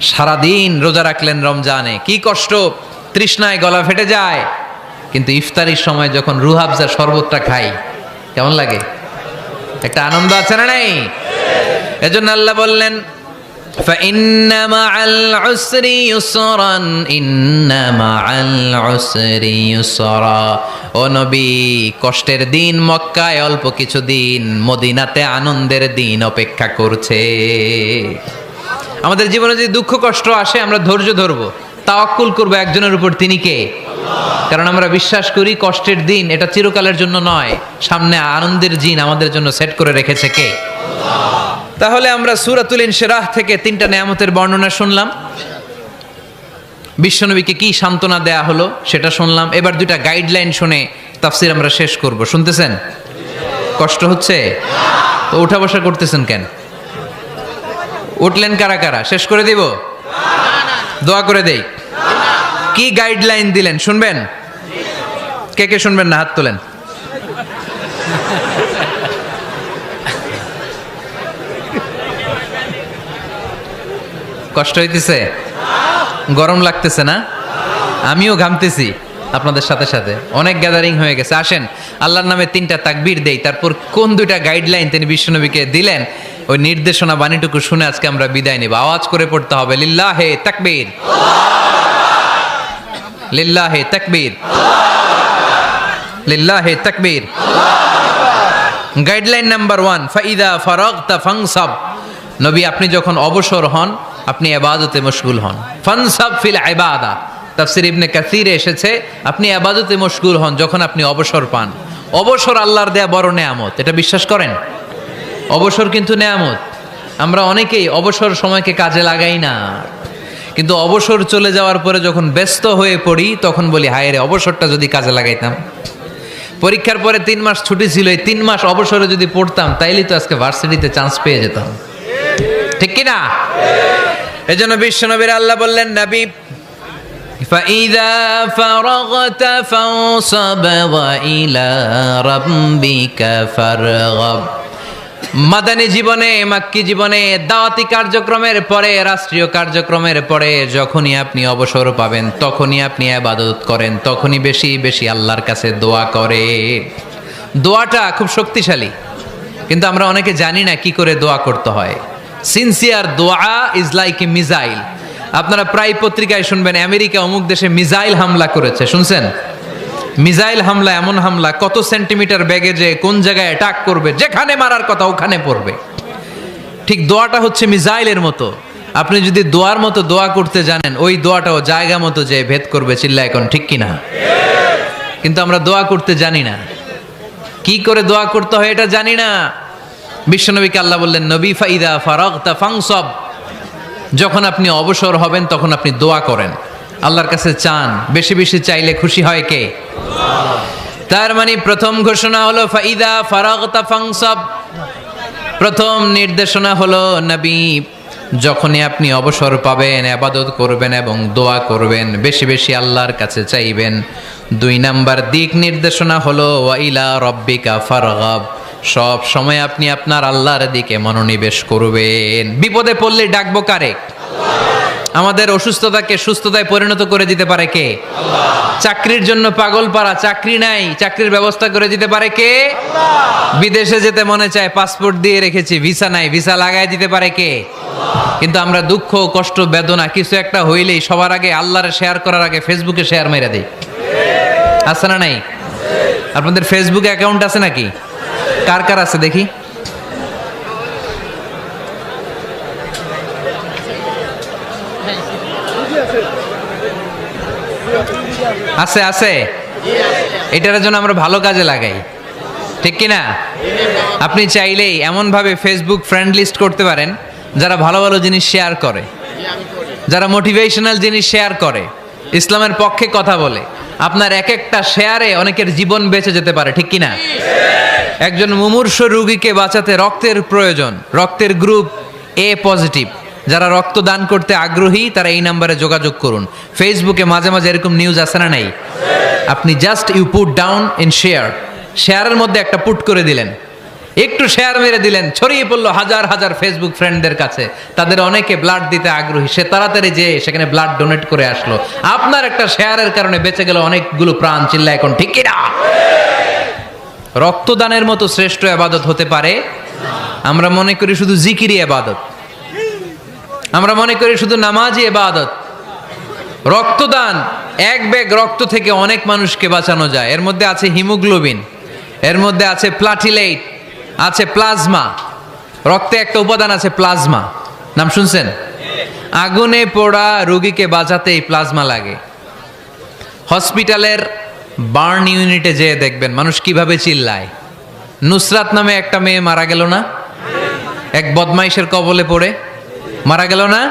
সারাদিন রোজা রাখলেন রমজানে, কি কষ্ট, তৃষ্ণায় গলা ফেটে যায়, কিন্তু ইফতারির সময় যখন রুহ আফজা শরবতটা খাই কেমন লাগে? একটা আনন্দ আছে না নাই? এজন্য আল্লাহ বললেন فَإِنَّ مَعَ الْعُسْرِ يُسْرًا إِنَّ مَعَ الْعُسْرِ يُسْرًا। ও নবী, কষ্টের দিন মক্কায় অল্প কিছু দিন, মদিনাতে আনন্দের দিন অপেক্ষা করছে। আমাদের জীবনে যদি দুঃখ কষ্ট আসে আমরা ধৈর্য ধরবো, তাওয়াক্কুল করবো একজনের উপর, তিনি কে? কারণ আমরা বিশ্বাস করি কষ্টের দিন এটা চিরকালের জন্য নয়, সামনে আনন্দের দিন আমাদের জন্য সেট করে রেখেছে কে? তাহলে আমরা সূরাতুল ইনশিরাহ থেকে 3টা নেয়ামতের বর্ণনা শুনলাম, বিশ্বনবীকে কি সান্ত্বনা দেয়া হলো সেটা শুনলাম। এবার 2টা গাইডলাইন শুনে তাফসীর আমরা শেষ করব। শুনতেছেন? কষ্ট হচ্ছে তো উঠা বসা করতেছেন কেন? উঠলেন কারা কারা? শেষ করে দিব? দোয়া করে দেই। কি গাইডলাইন দিলেন শুনবেন? কে কে শুনবেন না হাত তোলেন। কষ্ট হইতেছে? গরম লাগতেছে না? আমিও ঘামতেছি আপনাদের সাথে সাথে, অনেক গ্যাদারিং হয়ে গেছে। আসেন আল্লাহর নামে 3টা তাকবীর দেই, তারপর কোন 2টা গাইডলাইন তিনি বিশ্বনবীকে দিলেন ওই নির্দেশনা বাণীটুকু শুনে আজকে আমরা বিদায় নেব। আওয়াজ করে পড়তে হবে লিল্লাহে তাকবীর, লিল্লাহে তাকবীর, লিল্লাহে তাকবীর। গাইডলাইন নাম্বার 1, ফাইদা ফারাগতা ফানসাব। নবী আপনি যখন অবসর হন আপনি ইবাদতে মশগুল হন। ফানসাব ফিল ইবাদা, তাফসীর ইবনে কাসিরে এসেছে আপনি ইবাদতে মশগুল হন যখন আপনি অবসর পান। অবসর আল্লাহর দেয়া বড় নেয়ামত, এটা বিশ্বাস করেন? অবসর কিন্তু নেয়ামত। আমরা অনেকেই অবসর সময়কে কাজে লাগাই না, কিন্তু অবসর চলে যাওয়ার পরে যখন ব্যস্ত হয়ে পড়ি তখন বলি হায় রে, অবসরটা যদি কাজে লাগাইতাম। পরীক্ষার পরে 3 মাস ছুটি ছিল, এই 3 মাস অবসরে যদি পড়তাম তাইলেই তো আজকে ভার্সিটিতে চান্স পেয়ে যেতাম, ঠিক কি না? এজন্য বিশ্বনবীর আল্লাহ বললেন নবী ফাইদা ফারাগতা ফানসাব ওয়া ইলা রাব্বিকা ফারগাব। মাদানী জীবনে, মাক্কি জীবনে, দাওয়াতি কার্যক্রমের পরে, রাষ্ট্রীয় কার্যক্রমের পরে যখনই আপনি অবসর পাবেন তখনই আপনি ইবাদত করেন, তখনই বেশি বেশি আল্লাহর কাছে দোয়া করেন। দোয়াটা খুব শক্তিশালী, কিন্তু আমরা অনেকে জানি না কি করে দোয়া করতে হয়। সিনসিয়ার দোয়া ইজ লাইক এ মিসাইল। আপনারা প্রায় পত্রিকায় শুনবেন আমেরিকা অমুক দেশে মিসাইল হামলা করেছে, শুনছেন? মিসাইল হামলা এমন হামলা, কত সেন্টিমিটার বেগে যে কোন জায়গায় অ্যাটাক করবে, যেখানে মারার কথা ওখানে পড়বে। ঠিক দোয়াটা হচ্ছে মিসাইলের মতো। আপনি যদি দোয়ার মতো দোয়া করতে জানেন ওই দোয়াটাও জায়গা মতো যে ভেদ করবে, চিল্লা এখন ঠিক কিনা? কিন্তু আমরা দোয়া করতে জানি না, কি করে দোয়া করতে হয় এটা জানি না। বিশ্বনবীকে আল্লাহ বললেন নবী ফাইদা ফারাগতা ফানসাব, যখন আপনি অবসর হবেন তখন আপনি দোয়া করেন, আল্লাহর কাছে চান। বেশি বেশি চাইলে খুশি হয় কে? তার মানে প্রথম ঘোষণা হলো ফাইদা ফারাগতা ফানসাব। প্রথম নির্দেশনা হলো নবী যখনই আপনি অবসর পাবেন ইবাদত করবেন এবং দোয়া করবেন, বেশি বেশি আল্লাহর কাছে চাইবেন। 2 নাম্বার দিক নির্দেশনা হলো ওয়া ইলা রাব্বিকা ফারগাব, সব সময় আপনি আপনার আল্লাহর দিকে মনোনিবেশ করবেন। বিপদে পড়লে ডাকবো কারে? আমাদের অসুস্থতাকে সুস্থতায় পরিণত করে দিতে পারে কে? চাকরির জন্য পাগল পারা, চাকরি নাই, চাকরির ব্যবস্থা করে দিতে পারে কে? বিদেশে যেতে মনে চায়, পাসপোর্ট দিয়ে রেখেছি, ভিসা নাই, ভিসা লাগাই দিতে পারে কে? কিন্তু আমরা দুঃখ কষ্ট বেদনা কিছু একটা হইলেই সবার আগে আল্লাহরে শেয়ার করার আগে ফেসবুকে শেয়ার মেরে দেই, আছে না নাই? আপনাদের ফেসবুক অ্যাকাউন্ট আছে নাকি? কার কার আছে দেখি? আছে আছে। এটার জন্য আমরা ভালো কাজে লাগাই, ঠিক কিনা? আপনি চাইলেই এমন ভাবে ফেসবুক ফ্রেন্ড লিস্ট করতে পারেন যারা ভালো ভালো জিনিস শেয়ার করে, যারা মোটিভেশনাল জিনিস শেয়ার করে, ইসলামের পক্ষে কথা বলে। আপনার এক একটা শেয়ারে অনেকের জীবন বেঁচে যেতে পারে, ঠিক কিনা? একজন মুমূর্ষ রোগীকে বাঁচাতে রক্তের প্রয়োজন, রক্তের গ্রুপ এ পজিটিভ। যারা রক্ত দান করতে আগ্রহী তারা এই নাম্বারে যোগাযোগ করুন। ফেসবুকে মাঝে মাঝে এরকম নিউজ আসে না নাই? আপনি just you put down in share, শেয়ারের মধ্যে একটা পুট করে দিলেন, একটু শেয়ার মেরে দিলেন, ছড়িয়ে পড়লো হাজার হাজার ফেসবুক ফ্রেন্ডদের কাছে, তাদের অনেকে ব্লাড দিতে আগ্রহী, সে তাড়াতাড়ি যেয়ে সেখানে ব্লাড ডোনেট করে আসলো। আপনার একটা শেয়ারের কারণে বেঁচে গেল অনেকগুলো প্রাণ। চিল্লা এখন ঠিক কিনা? রক্তদানের মতো শ্রেষ্ঠ ইবাদত হতে পারে? আমরা মনে করি শুধু জিকিরি ইবাদত, আমরা মনে করি শুধু নামাজি ইবাদত। রক্তদান, এক ব্যাগ রক্ত থেকে অনেক মানুষকে বাঁচানো যায়। এর মধ্যে আছে হিমোগ্লোবিন, এর মধ্যে আছে প্লাটিলেট, আছে প্লাজমা। রক্তে একটা উপাদান আছে প্লাজমা, নাম শুনছেন? আগুনে পোড়া রোগীকে বাঁচাতে এই প্লাজমা লাগে। হসপিটালের বার্ন ইউনিটে যেয়ে দেখবেন মানুষ কিভাবে চিল্লায়। নুসরাত নামে একটা মেয়ে মারা গেল না? এক বদমাইশের কবলে পড়ে মারা গেল না?